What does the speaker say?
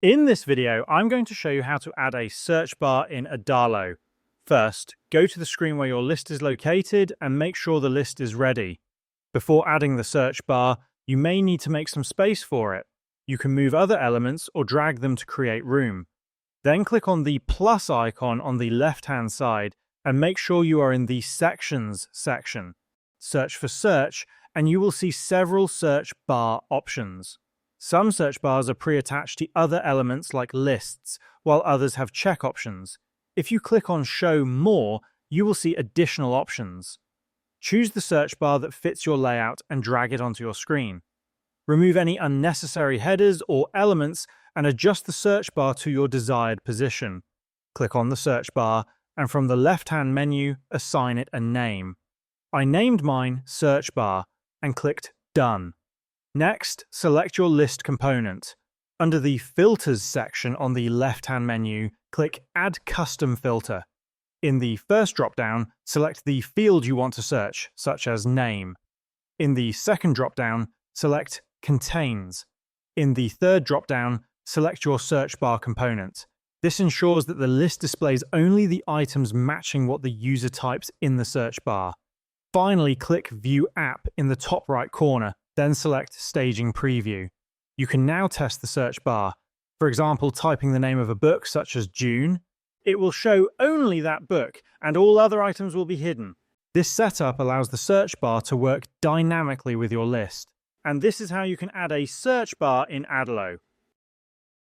In this video, I'm going to show you how to add a search bar in Adalo. First, go to the screen where your list is located and make sure the list is ready. Before adding the search bar, you may need to make some space for it. You can move other elements or drag them to create room. Then click on the plus icon on the left-hand side and make sure you are in the Sections section. Search for Search, and you will see several search bar options. Some search bars are pre-attached to other elements like lists, while others have check options. If you click on Show More, you will see additional options. Choose the search bar that fits your layout and drag it onto your screen. Remove any unnecessary headers or elements and adjust the search bar to your desired position. Click on the search bar, and from the left-hand menu, assign it a name. I named mine Search Bar and clicked Done. Next, select your list component. Under the Filters section on the left-hand menu, click Add Custom Filter. In the first drop-down, select the field you want to search, such as Name. In the second drop-down, select Contains. In the third drop-down, select your search bar component. This ensures that the list displays only the items matching what the user types in the search bar. Finally, click View App in the top right corner, then select Staging Preview. You can now test the search bar. For example, typing the name of a book such as June. It will show only that book, and all other items will be hidden. This setup allows the search bar to work dynamically with your list. And this is how you can add a search bar in Adalo.